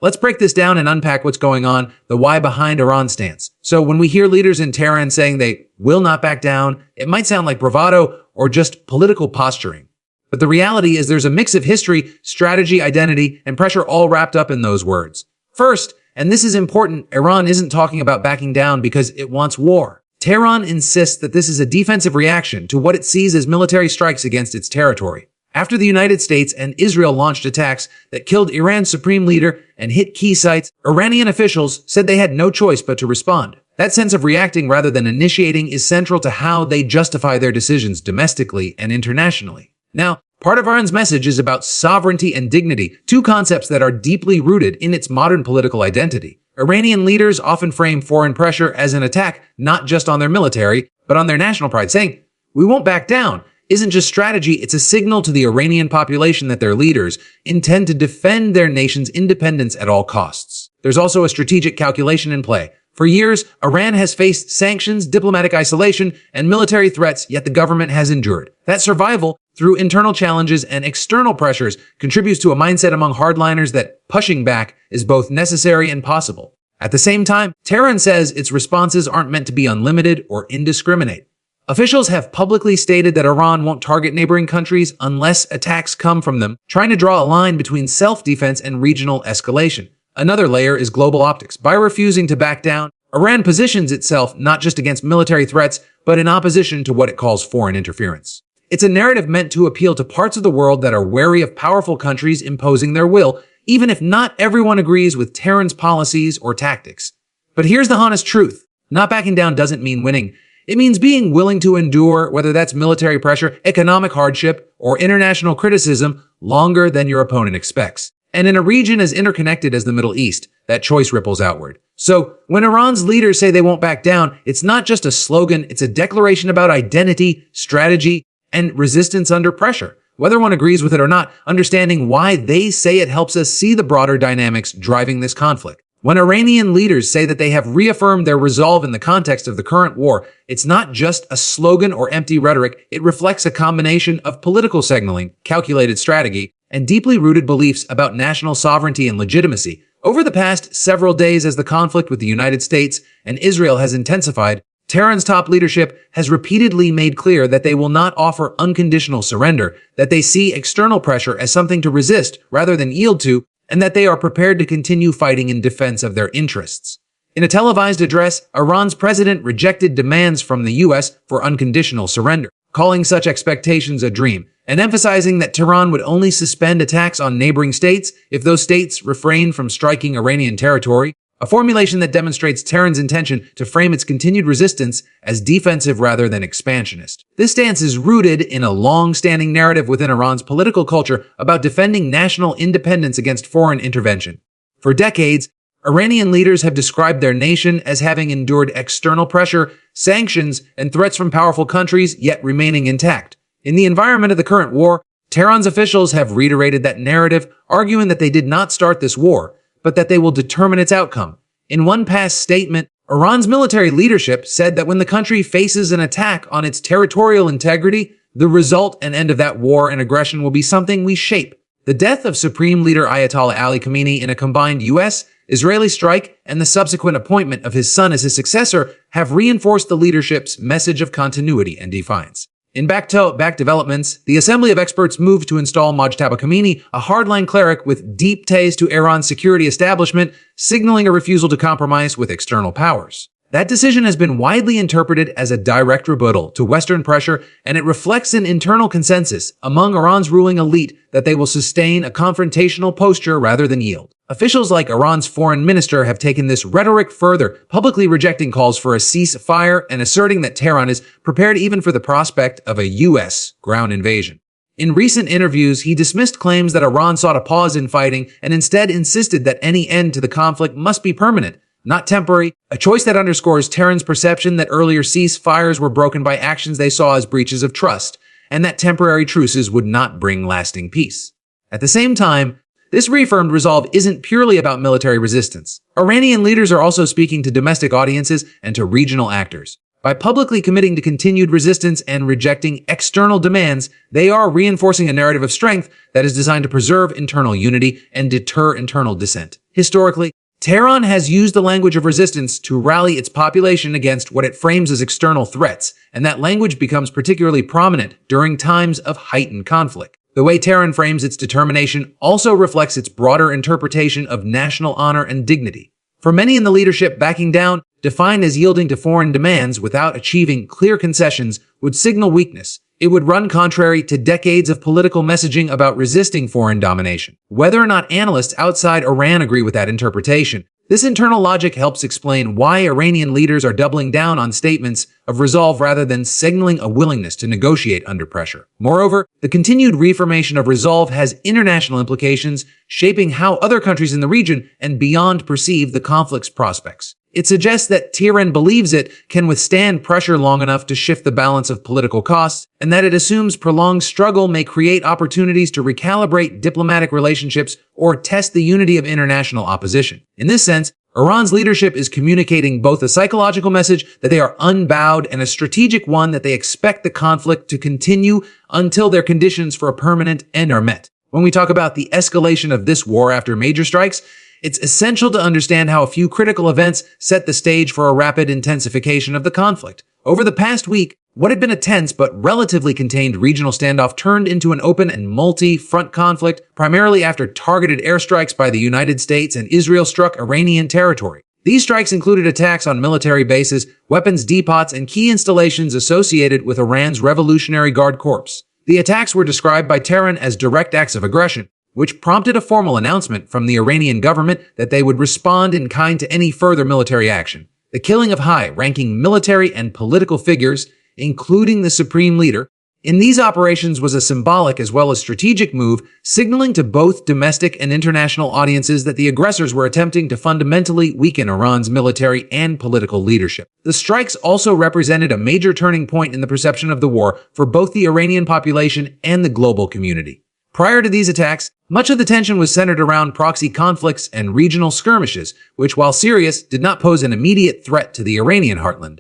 Let's break this down and unpack what's going on, the why behind Iran's stance. So when we hear leaders in Tehran saying they will not back down, it might sound like bravado or just political posturing. But the reality is there's a mix of history, strategy, identity, and pressure all wrapped up in those words. First, and this is important, Iran isn't talking about backing down because it wants war. Tehran insists that this is a defensive reaction to what it sees as military strikes against its territory. After the United States and Israel launched attacks that killed Iran's supreme leader and hit key sites, Iranian officials said they had no choice but to respond. That sense of reacting rather than initiating is central to how they justify their decisions domestically and internationally. Now, part of Iran's message is about sovereignty and dignity, two concepts that are deeply rooted in its modern political identity. Iranian leaders often frame foreign pressure as an attack not just on their military, but on their national pride, saying, "We won't back down," isn't just strategy, it's a signal to the Iranian population that their leaders intend to defend their nation's independence at all costs. There's also a strategic calculation in play. For years, Iran has faced sanctions, diplomatic isolation, and military threats, yet the government has endured. That survival, through internal challenges and external pressures, contributes to a mindset among hardliners that pushing back is both necessary and possible. At the same time, Tehran says its responses aren't meant to be unlimited or indiscriminate. Officials have publicly stated that Iran won't target neighboring countries unless attacks come from them, trying to draw a line between self-defense and regional escalation. Another layer is global optics. By refusing to back down, Iran positions itself not just against military threats, but in opposition to what it calls foreign interference. It's a narrative meant to appeal to parts of the world that are wary of powerful countries imposing their will, even if not everyone agrees with Tehran's policies or tactics. But here's the honest truth. Not backing down doesn't mean winning. It means being willing to endure, whether that's military pressure, economic hardship, or international criticism, longer than your opponent expects. And in a region as interconnected as the Middle East, that choice ripples outward. So when Iran's leaders say they won't back down, it's not just a slogan, it's a declaration about identity, strategy, and resistance under pressure. Whether one agrees with it or not, understanding why they say it helps us see the broader dynamics driving this conflict. When Iranian leaders say that they have reaffirmed their resolve in the context of the current war, it's not just a slogan or empty rhetoric, it reflects a combination of political signaling, calculated strategy, and deeply rooted beliefs about national sovereignty and legitimacy. Over the past several days, as the conflict with the United States and Israel has intensified, Tehran's top leadership has repeatedly made clear that they will not offer unconditional surrender, that they see external pressure as something to resist rather than yield to, and that they are prepared to continue fighting in defense of their interests. In a televised address, Iran's president rejected demands from the U.S. for unconditional surrender, calling such expectations a dream, and emphasizing that Tehran would only suspend attacks on neighboring states if those states refrain from striking Iranian territory, a formulation that demonstrates Tehran's intention to frame its continued resistance as defensive rather than expansionist. This stance is rooted in a long-standing narrative within Iran's political culture about defending national independence against foreign intervention. For decades, Iranian leaders have described their nation as having endured external pressure, sanctions, and threats from powerful countries, yet remaining intact. In the environment of the current war, Tehran's officials have reiterated that narrative, arguing that they did not start this war, but that they will determine its outcome. In one past statement, Iran's military leadership said that when the country faces an attack on its territorial integrity, the result and end of that war and aggression will be something we shape. The death of Supreme Leader Ayatollah Ali Khamenei in a combined U.S., Israeli strike, and the subsequent appointment of his son as his successor have reinforced the leadership's message of continuity and defiance. In back-to-back developments, the Assembly of Experts moved to install Mojtaba Khamenei, a hardline cleric with deep ties to Iran's security establishment, signaling a refusal to compromise with external powers. That decision has been widely interpreted as a direct rebuttal to Western pressure, and it reflects an internal consensus among Iran's ruling elite that they will sustain a confrontational posture rather than yield. Officials like Iran's foreign minister have taken this rhetoric further, publicly rejecting calls for a ceasefire and asserting that Tehran is prepared even for the prospect of a U.S. ground invasion. In recent interviews, he dismissed claims that Iran sought a pause in fighting and instead insisted that any end to the conflict must be permanent, not temporary, a choice that underscores Tehran's perception that earlier ceasefires were broken by actions they saw as breaches of trust, and that temporary truces would not bring lasting peace. At the same time, this reaffirmed resolve isn't purely about military resistance. Iranian leaders are also speaking to domestic audiences and to regional actors. By publicly committing to continued resistance and rejecting external demands, they are reinforcing a narrative of strength that is designed to preserve internal unity and deter internal dissent. Historically, Tehran has used the language of resistance to rally its population against what it frames as external threats, and that language becomes particularly prominent during times of heightened conflict. The way Tehran frames its determination also reflects its broader interpretation of national honor and dignity. For many in the leadership, backing down, defined as yielding to foreign demands without achieving clear concessions, would signal weakness. It would run contrary to decades of political messaging about resisting foreign domination. Whether or not analysts outside Iran agree with that interpretation, this internal logic helps explain why Iranian leaders are doubling down on statements of resolve rather than signaling a willingness to negotiate under pressure. Moreover, the continued reaffirmation of resolve has international implications, shaping how other countries in the region and beyond perceive the conflict's prospects. It suggests that Tehran believes it can withstand pressure long enough to shift the balance of political costs, and that it assumes prolonged struggle may create opportunities to recalibrate diplomatic relationships or test the unity of international opposition. In this sense, Iran's leadership is communicating both a psychological message that they are unbowed and a strategic one that they expect the conflict to continue until their conditions for a permanent end are met. When we talk about the escalation of this war after major strikes, it's essential to understand how a few critical events set the stage for a rapid intensification of the conflict. Over the past week, what had been a tense but relatively contained regional standoff turned into an open and multi-front conflict, primarily after targeted airstrikes by the United States and Israel struck Iranian territory. These strikes included attacks on military bases, weapons depots, and key installations associated with Iran's Revolutionary Guard Corps. The attacks were described by Tehran as direct acts of aggression, which prompted a formal announcement from the Iranian government that they would respond in kind to any further military action. The killing of high-ranking military and political figures, including the supreme leader, in these operations was a symbolic as well as strategic move, signaling to both domestic and international audiences that the aggressors were attempting to fundamentally weaken Iran's military and political leadership. The strikes also represented a major turning point in the perception of the war for both the Iranian population and the global community. Prior to these attacks, much of the tension was centered around proxy conflicts and regional skirmishes, which, while serious, did not pose an immediate threat to the Iranian heartland.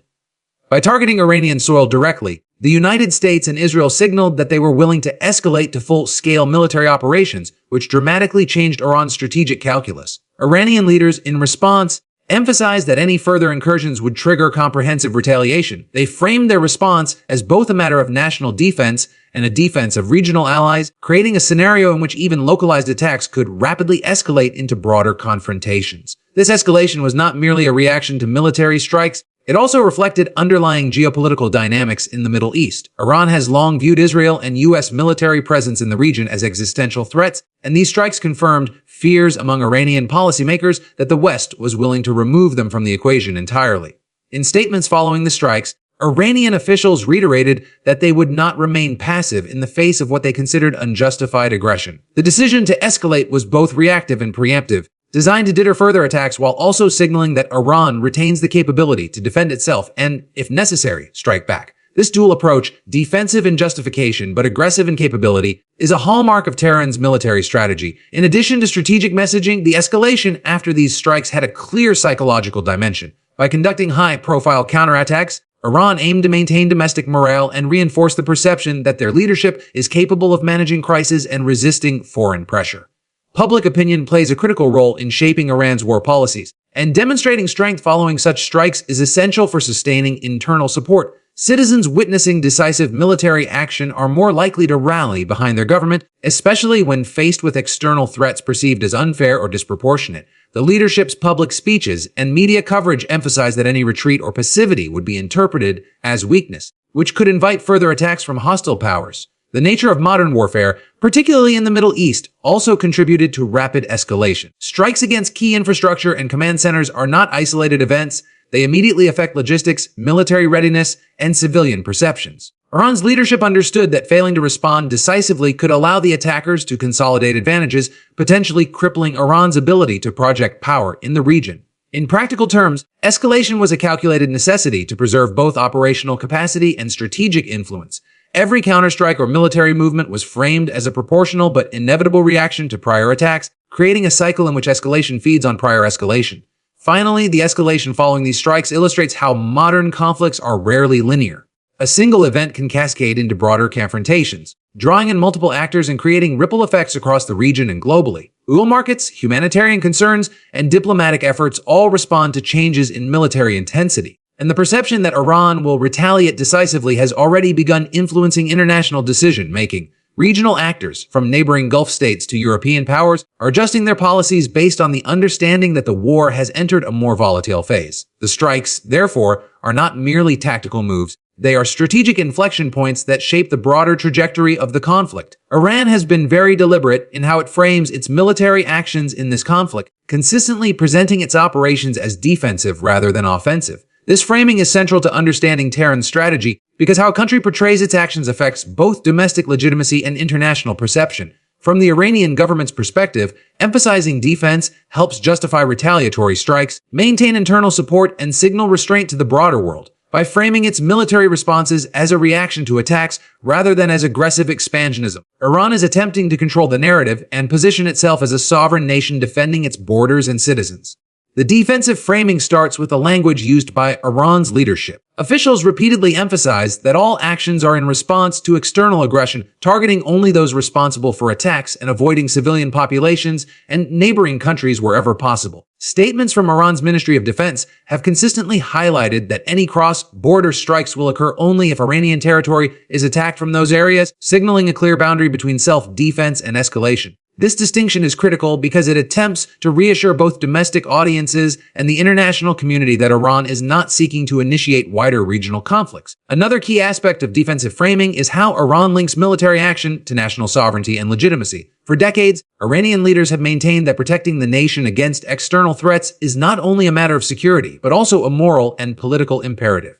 By targeting Iranian soil directly, the United States and Israel signaled that they were willing to escalate to full-scale military operations, which dramatically changed Iran's strategic calculus. Iranian leaders, in response, emphasized that any further incursions would trigger comprehensive retaliation. They framed their response as both a matter of national defense and a defense of regional allies, creating a scenario in which even localized attacks could rapidly escalate into broader confrontations. This escalation was not merely a reaction to military strikes, it also reflected underlying geopolitical dynamics in the Middle East. Iran has long viewed Israel and U.S. military presence in the region as existential threats, and these strikes confirmed fears among Iranian policymakers that the West was willing to remove them from the equation entirely. In statements following the strikes, Iranian officials reiterated that they would not remain passive in the face of what they considered unjustified aggression. The decision to escalate was both reactive and preemptive, designed to deter further attacks while also signaling that Iran retains the capability to defend itself and, if necessary, strike back. This dual approach, defensive in justification but aggressive in capability, is a hallmark of Tehran's military strategy. In addition to strategic messaging, the escalation after these strikes had a clear psychological dimension. By conducting high-profile counterattacks, Iran aimed to maintain domestic morale and reinforce the perception that their leadership is capable of managing crises and resisting foreign pressure. Public opinion plays a critical role in shaping Iran's war policies, and demonstrating strength following such strikes is essential for sustaining internal support. Citizens witnessing decisive military action are more likely to rally behind their government, especially when faced with external threats perceived as unfair or disproportionate. The leadership's public speeches and media coverage emphasize that any retreat or passivity would be interpreted as weakness, which could invite further attacks from hostile powers. The nature of modern warfare, particularly in the Middle East, also contributed to rapid escalation. Strikes against key infrastructure and command centers are not isolated events. They immediately affect logistics, military readiness, and civilian perceptions. Iran's leadership understood that failing to respond decisively could allow the attackers to consolidate advantages, potentially crippling Iran's ability to project power in the region. In practical terms, escalation was a calculated necessity to preserve both operational capacity and strategic influence. Every counterstrike or military movement was framed as a proportional but inevitable reaction to prior attacks, creating a cycle in which escalation feeds on prior escalation. Finally, the escalation following these strikes illustrates how modern conflicts are rarely linear. A single event can cascade into broader confrontations, drawing in multiple actors and creating ripple effects across the region and globally. Oil markets, humanitarian concerns, and diplomatic efforts all respond to changes in military intensity. And the perception that Iran will retaliate decisively has already begun influencing international decision-making. Regional actors, from neighboring Gulf states to European powers, are adjusting their policies based on the understanding that the war has entered a more volatile phase. The strikes, therefore, are not merely tactical moves. They are strategic inflection points that shape the broader trajectory of the conflict. Iran has been very deliberate in how it frames its military actions in this conflict, consistently presenting its operations as defensive rather than offensive. This framing is central to understanding Tehran's strategy because how a country portrays its actions affects both domestic legitimacy and international perception. From the Iranian government's perspective, emphasizing defense helps justify retaliatory strikes, maintain internal support, and signal restraint to the broader world. By framing its military responses as a reaction to attacks rather than as aggressive expansionism, Iran is attempting to control the narrative and position itself as a sovereign nation defending its borders and citizens. The defensive framing starts with the language used by Iran's leadership. Officials repeatedly emphasize that all actions are in response to external aggression, targeting only those responsible for attacks and avoiding civilian populations and neighboring countries wherever possible. Statements from Iran's Ministry of Defense have consistently highlighted that any cross-border strikes will occur only if Iranian territory is attacked from those areas, signaling a clear boundary between self-defense and escalation. This distinction is critical because it attempts to reassure both domestic audiences and the international community that Iran is not seeking to initiate wider regional conflicts. Another key aspect of defensive framing is how Iran links military action to national sovereignty and legitimacy. For decades, Iranian leaders have maintained that protecting the nation against external threats is not only a matter of security, but also a moral and political imperative.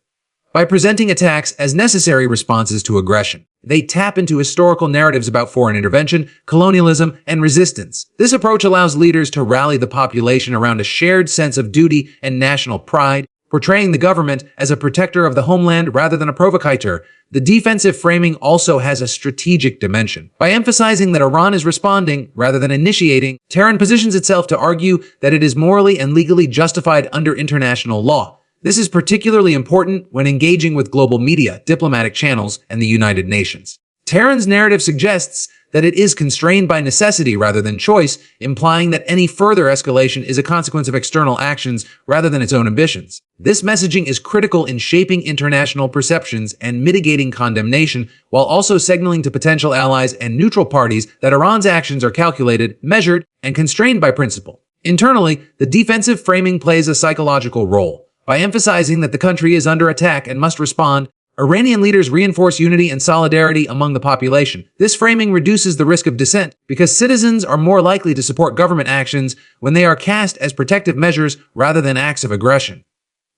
By presenting attacks as necessary responses to aggression, they tap into historical narratives about foreign intervention, colonialism, and resistance. This approach allows leaders to rally the population around a shared sense of duty and national pride, portraying the government as a protector of the homeland rather than a provocateur. The defensive framing also has a strategic dimension. By emphasizing that Iran is responding rather than initiating, Tehran positions itself to argue that it is morally and legally justified under international law. This is particularly important when engaging with global media, diplomatic channels, and the United Nations. Tehran's narrative suggests that it is constrained by necessity rather than choice, implying that any further escalation is a consequence of external actions rather than its own ambitions. This messaging is critical in shaping international perceptions and mitigating condemnation, while also signaling to potential allies and neutral parties that Iran's actions are calculated, measured, and constrained by principle. Internally, the defensive framing plays a psychological role. By emphasizing that the country is under attack and must respond, Iranian leaders reinforce unity and solidarity among the population. This framing reduces the risk of dissent because citizens are more likely to support government actions when they are cast as protective measures rather than acts of aggression.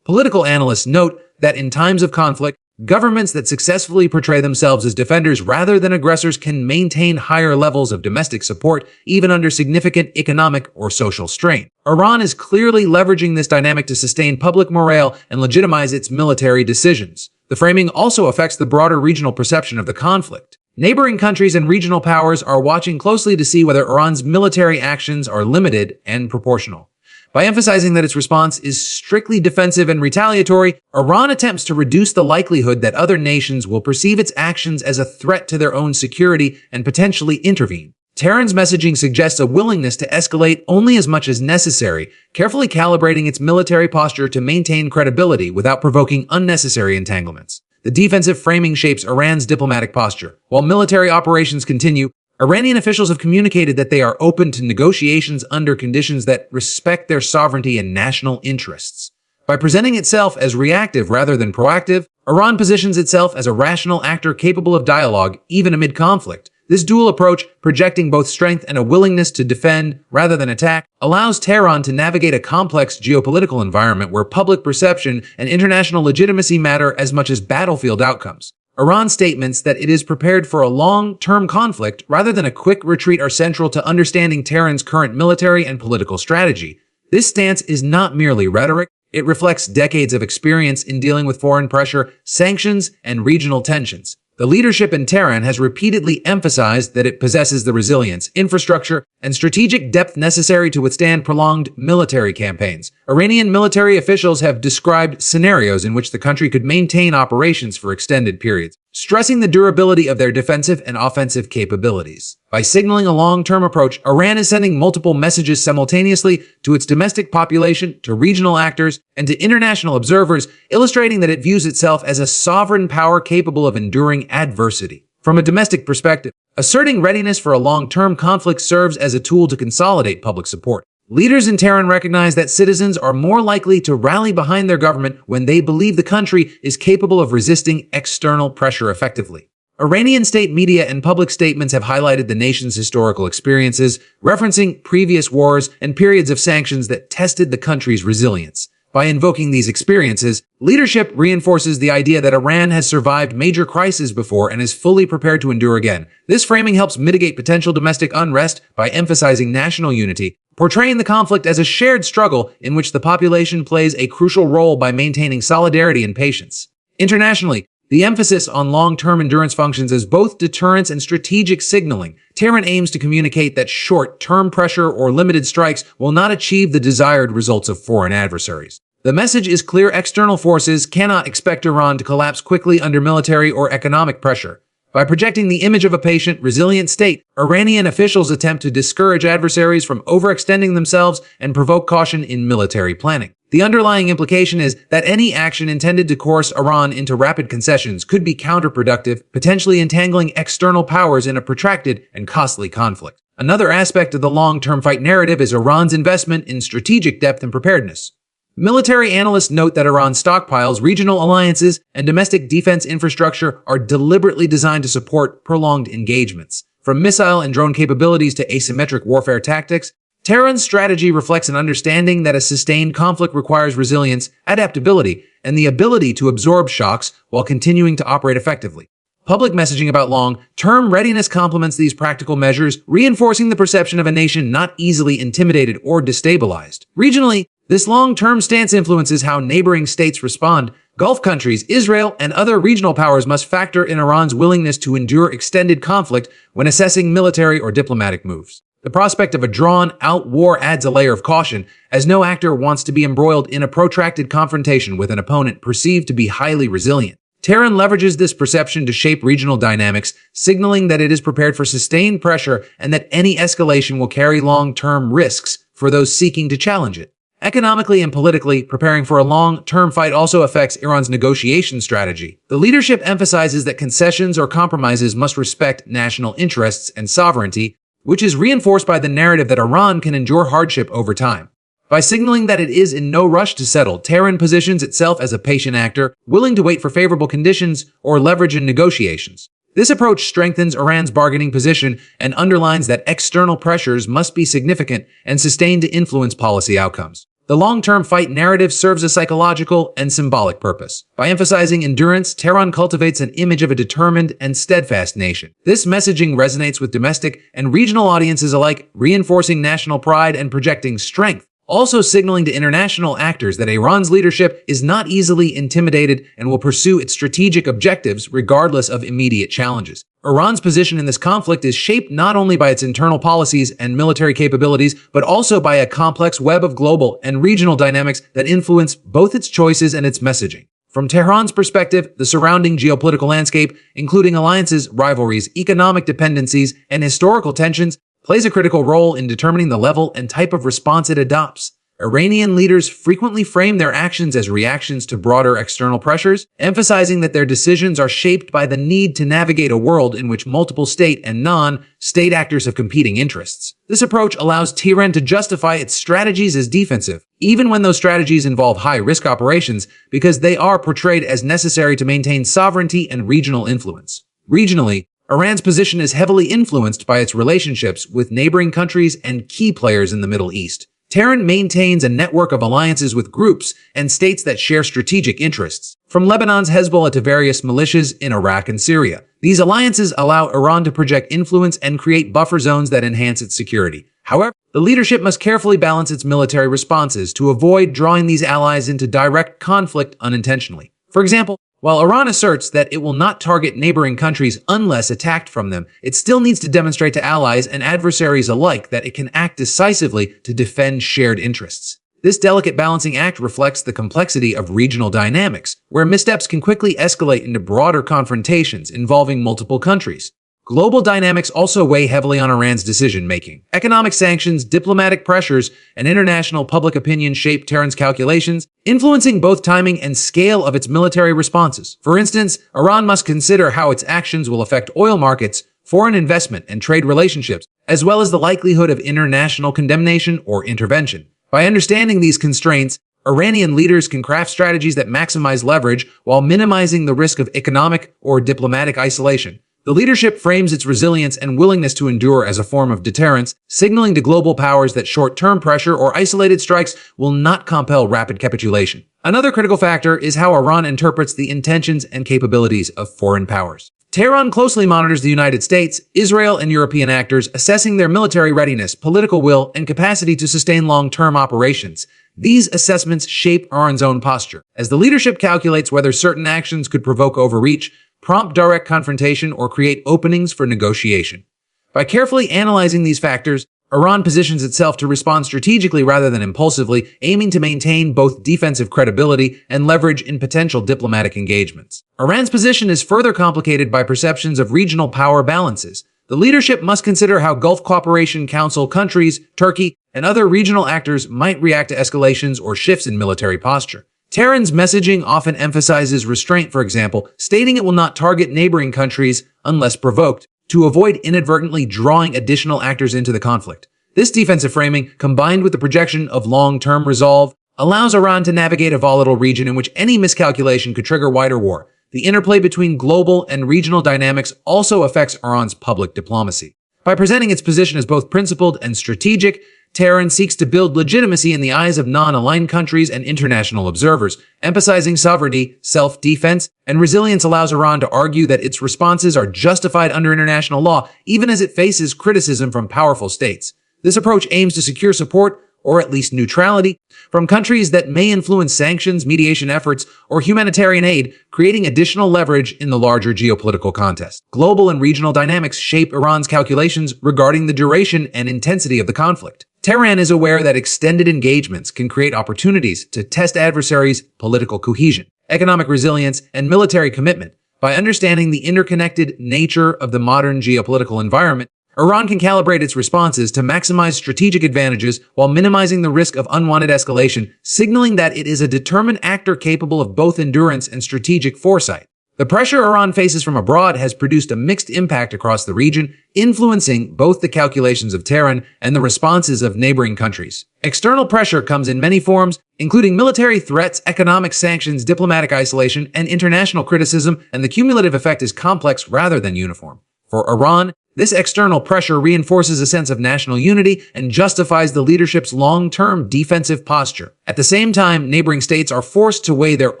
Political analysts note that in times of conflict, governments that successfully portray themselves as defenders rather than aggressors can maintain higher levels of domestic support even under significant economic or social strain. Iran is clearly leveraging this dynamic to sustain public morale and legitimize its military decisions. The framing also affects the broader regional perception of the conflict. Neighboring countries and regional powers are watching closely to see whether Iran's military actions are limited and proportional. By emphasizing that its response is strictly defensive and retaliatory, Iran attempts to reduce the likelihood that other nations will perceive its actions as a threat to their own security and potentially intervene. Tehran's messaging suggests a willingness to escalate only as much as necessary, carefully calibrating its military posture to maintain credibility without provoking unnecessary entanglements. The defensive framing shapes Iran's diplomatic posture. While military operations continue, Iranian officials have communicated that they are open to negotiations under conditions that respect their sovereignty and national interests. By presenting itself as reactive rather than proactive, Iran positions itself as a rational actor capable of dialogue, even amid conflict. This dual approach, projecting both strength and a willingness to defend rather than attack, allows Tehran to navigate a complex geopolitical environment where public perception and international legitimacy matter as much as battlefield outcomes. Iran's statements that it is prepared for a long-term conflict rather than a quick retreat are central to understanding Tehran's current military and political strategy. This stance is not merely rhetoric. It reflects decades of experience in dealing with foreign pressure, sanctions, and regional tensions. The leadership in Tehran has repeatedly emphasized that it possesses the resilience, infrastructure, and strategic depth necessary to withstand prolonged military campaigns. Iranian military officials have described scenarios in which the country could maintain operations for extended periods, stressing the durability of their defensive and offensive capabilities. By signaling a long-term approach, Iran is sending multiple messages simultaneously to its domestic population, to regional actors, and to international observers, illustrating that it views itself as a sovereign power capable of enduring adversity. From a domestic perspective, asserting readiness for a long-term conflict serves as a tool to consolidate public support. Leaders in Tehran recognize that citizens are more likely to rally behind their government when they believe the country is capable of resisting external pressure effectively. Iranian state media and public statements have highlighted the nation's historical experiences, referencing previous wars and periods of sanctions that tested the country's resilience. By invoking these experiences, leadership reinforces the idea that Iran has survived major crises before and is fully prepared to endure again. This framing helps mitigate potential domestic unrest by emphasizing national unity, portraying the conflict as a shared struggle in which the population plays a crucial role by maintaining solidarity and patience. Internationally, the emphasis on long-term endurance functions as both deterrence and strategic signaling. Tehran aims to communicate that short-term pressure or limited strikes will not achieve the desired results of foreign adversaries. The message is clear: external forces cannot expect Iran to collapse quickly under military or economic pressure. By projecting the image of a patient, resilient state, Iranian officials attempt to discourage adversaries from overextending themselves and provoke caution in military planning. The underlying implication is that any action intended to coerce Iran into rapid concessions could be counterproductive, potentially entangling external powers in a protracted and costly conflict. Another aspect of the long-term fight narrative is Iran's investment in strategic depth and preparedness. Military analysts note that Iran's stockpiles, regional alliances, and domestic defense infrastructure are deliberately designed to support prolonged engagements. From missile and drone capabilities to asymmetric warfare tactics, Tehran's strategy reflects an understanding that a sustained conflict requires resilience, adaptability, and the ability to absorb shocks while continuing to operate effectively. Public messaging about long-term readiness complements these practical measures, reinforcing the perception of a nation not easily intimidated or destabilized. Regionally, this long-term stance influences how neighboring states respond. Gulf countries, Israel, and other regional powers must factor in Iran's willingness to endure extended conflict when assessing military or diplomatic moves. The prospect of a drawn-out war adds a layer of caution, as no actor wants to be embroiled in a protracted confrontation with an opponent perceived to be highly resilient. Tehran leverages this perception to shape regional dynamics, signaling that it is prepared for sustained pressure and that any escalation will carry long-term risks for those seeking to challenge it. Economically and politically, preparing for a long-term fight also affects Iran's negotiation strategy. The leadership emphasizes that concessions or compromises must respect national interests and sovereignty, which is reinforced by the narrative that Iran can endure hardship over time. By signaling that it is in no rush to settle, Tehran positions itself as a patient actor, willing to wait for favorable conditions or leverage in negotiations. This approach strengthens Iran's bargaining position and underlines that external pressures must be significant and sustained to influence policy outcomes. The long-term fight narrative serves a psychological and symbolic purpose. By emphasizing endurance, Tehran cultivates an image of a determined and steadfast nation. This messaging resonates with domestic and regional audiences alike, reinforcing national pride and projecting strength, also signaling to international actors that Iran's leadership is not easily intimidated and will pursue its strategic objectives regardless of immediate challenges. Iran's position in this conflict is shaped not only by its internal policies and military capabilities, but also by a complex web of global and regional dynamics that influence both its choices and its messaging. From Tehran's perspective, the surrounding geopolitical landscape, including alliances, rivalries, economic dependencies, and historical tensions, plays a critical role in determining the level and type of response it adopts. Iranian leaders frequently frame their actions as reactions to broader external pressures, emphasizing that their decisions are shaped by the need to navigate a world in which multiple state and non-state actors have competing interests. This approach allows Tehran to justify its strategies as defensive, even when those strategies involve high-risk operations, because they are portrayed as necessary to maintain sovereignty and regional influence. Regionally, Iran's position is heavily influenced by its relationships with neighboring countries and key players in the Middle East. Tehran maintains a network of alliances with groups and states that share strategic interests, from Lebanon's Hezbollah to various militias in Iraq and Syria. These alliances allow Iran to project influence and create buffer zones that enhance its security. However, the leadership must carefully balance its military responses to avoid drawing these allies into direct conflict unintentionally. For example, while Iran asserts that it will not target neighboring countries unless attacked from them, it still needs to demonstrate to allies and adversaries alike that it can act decisively to defend shared interests. This delicate balancing act reflects the complexity of regional dynamics, where missteps can quickly escalate into broader confrontations involving multiple countries. Global dynamics also weigh heavily on Iran's decision-making. Economic sanctions, diplomatic pressures, and international public opinion shape Tehran's calculations, influencing both timing and scale of its military responses. For instance, Iran must consider how its actions will affect oil markets, foreign investment, and trade relationships, as well as the likelihood of international condemnation or intervention. By understanding these constraints, Iranian leaders can craft strategies that maximize leverage while minimizing the risk of economic or diplomatic isolation. The leadership frames its resilience and willingness to endure as a form of deterrence, signaling to global powers that short-term pressure or isolated strikes will not compel rapid capitulation. Another critical factor is how Iran interprets the intentions and capabilities of foreign powers. Tehran closely monitors the United States, Israel, and European actors, assessing their military readiness, political will, and capacity to sustain long-term operations. These assessments shape Iran's own posture. As the leadership calculates whether certain actions could provoke overreach, prompt direct confrontation, or create openings for negotiation. By carefully analyzing these factors, Iran positions itself to respond strategically rather than impulsively, aiming to maintain both defensive credibility and leverage in potential diplomatic engagements. Iran's position is further complicated by perceptions of regional power balances. The leadership must consider how Gulf Cooperation Council countries, Turkey, and other regional actors might react to escalations or shifts in military posture. Tehran's messaging often emphasizes restraint, for example, stating it will not target neighboring countries unless provoked, to avoid inadvertently drawing additional actors into the conflict. This defensive framing, combined with the projection of long-term resolve, allows Iran to navigate a volatile region in which any miscalculation could trigger wider war. The interplay between global and regional dynamics also affects Iran's public diplomacy. By presenting its position as both principled and strategic, Tehran seeks to build legitimacy in the eyes of non-aligned countries and international observers. Emphasizing sovereignty, self-defense, and resilience allows Iran to argue that its responses are justified under international law, even as it faces criticism from powerful states. This approach aims to secure support, or at least neutrality, from countries that may influence sanctions, mediation efforts, or humanitarian aid, creating additional leverage in the larger geopolitical contest. Global and regional dynamics shape Iran's calculations regarding the duration and intensity of the conflict. Tehran is aware that extended engagements can create opportunities to test adversaries' political cohesion, economic resilience, and military commitment. By understanding the interconnected nature of the modern geopolitical environment, Iran can calibrate its responses to maximize strategic advantages while minimizing the risk of unwanted escalation, signaling that it is a determined actor capable of both endurance and strategic foresight. The pressure Iran faces from abroad has produced a mixed impact across the region, influencing both the calculations of Tehran and the responses of neighboring countries. External pressure comes in many forms, including military threats, economic sanctions, diplomatic isolation, and international criticism, and the cumulative effect is complex rather than uniform. For Iran, this external pressure reinforces a sense of national unity and justifies the leadership's long-term defensive posture. At the same time, neighboring states are forced to weigh their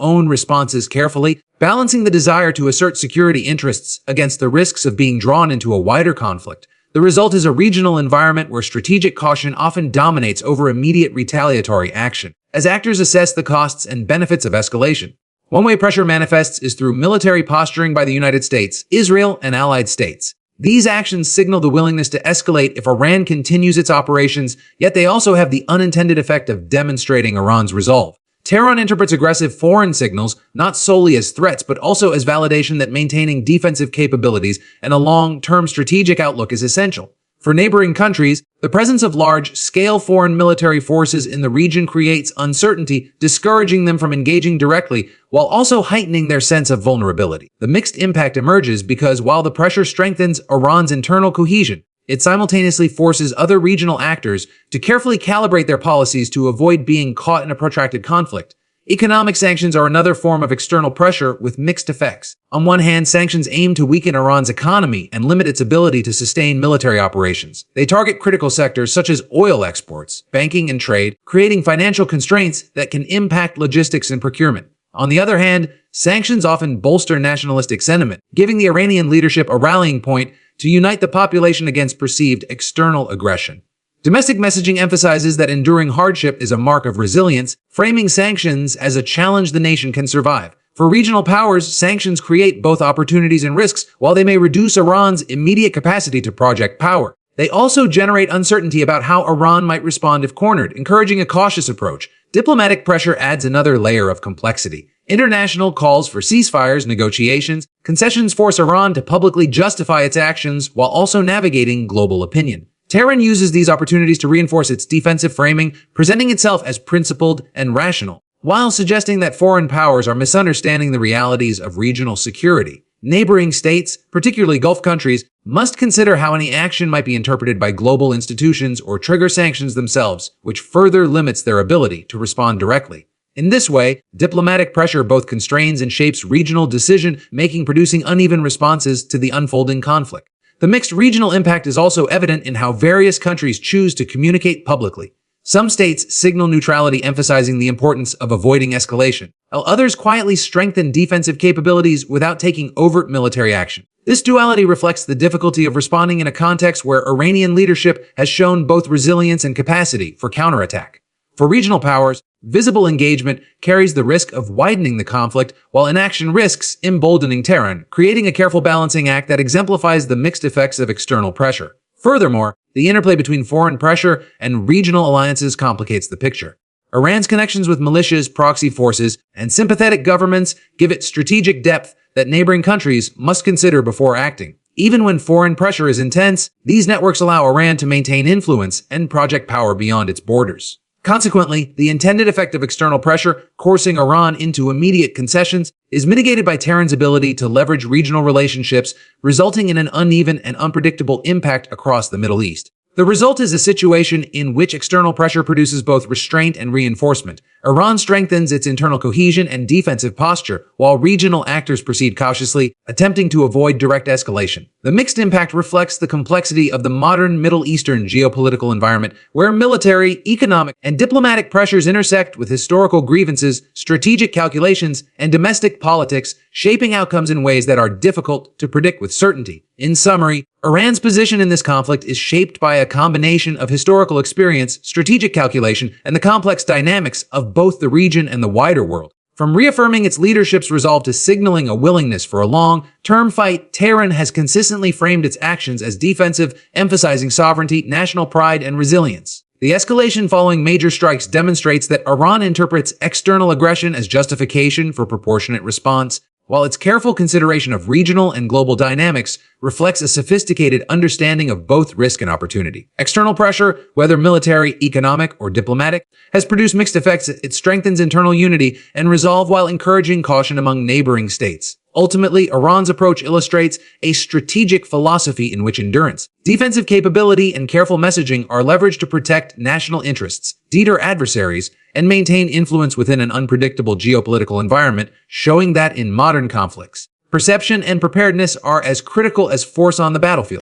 own responses carefully, balancing the desire to assert security interests against the risks of being drawn into a wider conflict. The result is a regional environment where strategic caution often dominates over immediate retaliatory action, as actors assess the costs and benefits of escalation. One way pressure manifests is through military posturing by the United States, Israel, and allied states. These actions signal the willingness to escalate if Iran continues its operations, yet they also have the unintended effect of demonstrating Iran's resolve. Tehran interprets aggressive foreign signals not solely as threats, but also as validation that maintaining defensive capabilities and a long-term strategic outlook is essential. For neighboring countries, the presence of large-scale foreign military forces in the region creates uncertainty, discouraging them from engaging directly, while also heightening their sense of vulnerability. The mixed impact emerges because while the pressure strengthens Iran's internal cohesion, it simultaneously forces other regional actors to carefully calibrate their policies to avoid being caught in a protracted conflict. Economic sanctions are another form of external pressure with mixed effects. On one hand, sanctions aim to weaken Iran's economy and limit its ability to sustain military operations. They target critical sectors such as oil exports, banking, and trade, creating financial constraints that can impact logistics and procurement. On the other hand, sanctions often bolster nationalistic sentiment, giving the Iranian leadership a rallying point to unite the population against perceived external aggression. Domestic messaging emphasizes that enduring hardship is a mark of resilience, framing sanctions as a challenge the nation can survive. For regional powers, sanctions create both opportunities and risks. While they may reduce Iran's immediate capacity to project power, They also generate uncertainty about how Iran might respond if cornered, encouraging a cautious approach. Diplomatic pressure adds another layer of complexity. International calls for ceasefires, negotiations, concessions force Iran to publicly justify its actions while also navigating global opinion. Tehran uses these opportunities to reinforce its defensive framing, presenting itself as principled and rational, while suggesting that foreign powers are misunderstanding the realities of regional security. Neighboring states, particularly Gulf countries, must consider how any action might be interpreted by global institutions or trigger sanctions themselves, which further limits their ability to respond directly. In this way, diplomatic pressure both constrains and shapes regional decision-making, producing uneven responses to the unfolding conflict. The mixed regional impact is also evident in how various countries choose to communicate publicly. Some states signal neutrality, emphasizing the importance of avoiding escalation, while others quietly strengthen defensive capabilities without taking overt military action. This duality reflects the difficulty of responding in a context where Iranian leadership has shown both resilience and capacity for counterattack. For regional powers, visible engagement carries the risk of widening the conflict, while inaction risks emboldening Tehran, creating a careful balancing act that exemplifies the mixed effects of external pressure. Furthermore, the interplay between foreign pressure and regional alliances complicates the picture. Iran's connections with militias, proxy forces, and sympathetic governments give it strategic depth that neighboring countries must consider before acting. Even when foreign pressure is intense, these networks allow Iran to maintain influence and project power beyond its borders. Consequently, the intended effect of external pressure, coursing Iran into immediate concessions, is mitigated by Tehran's ability to leverage regional relationships, resulting in an uneven and unpredictable impact across the Middle East. The result is a situation in which external pressure produces both restraint and reinforcement. Iran strengthens its internal cohesion and defensive posture, while regional actors proceed cautiously, attempting to avoid direct escalation. The mixed impact reflects the complexity of the modern Middle Eastern geopolitical environment, where military, economic, and diplomatic pressures intersect with historical grievances, strategic calculations, and domestic politics, shaping outcomes in ways that are difficult to predict with certainty. In summary, Iran's position in this conflict is shaped by a combination of historical experience, strategic calculation, and the complex dynamics of both the region and the wider world. From reaffirming its leadership's resolve to signaling a willingness for a long-term fight, Tehran has consistently framed its actions as defensive, emphasizing sovereignty, national pride, and resilience. The escalation following major strikes demonstrates that Iran interprets external aggression as justification for proportionate response, while its careful consideration of regional and global dynamics reflects a sophisticated understanding of both risk and opportunity. External pressure, whether military, economic, or diplomatic, has produced mixed effects. It strengthens internal unity and resolve while encouraging caution among neighboring states. Ultimately, Iran's approach illustrates a strategic philosophy in which endurance, defensive capability, and careful messaging are leveraged to protect national interests, deter adversaries, and maintain influence within an unpredictable geopolitical environment, showing that in modern conflicts, perception and preparedness are as critical as force on the battlefield.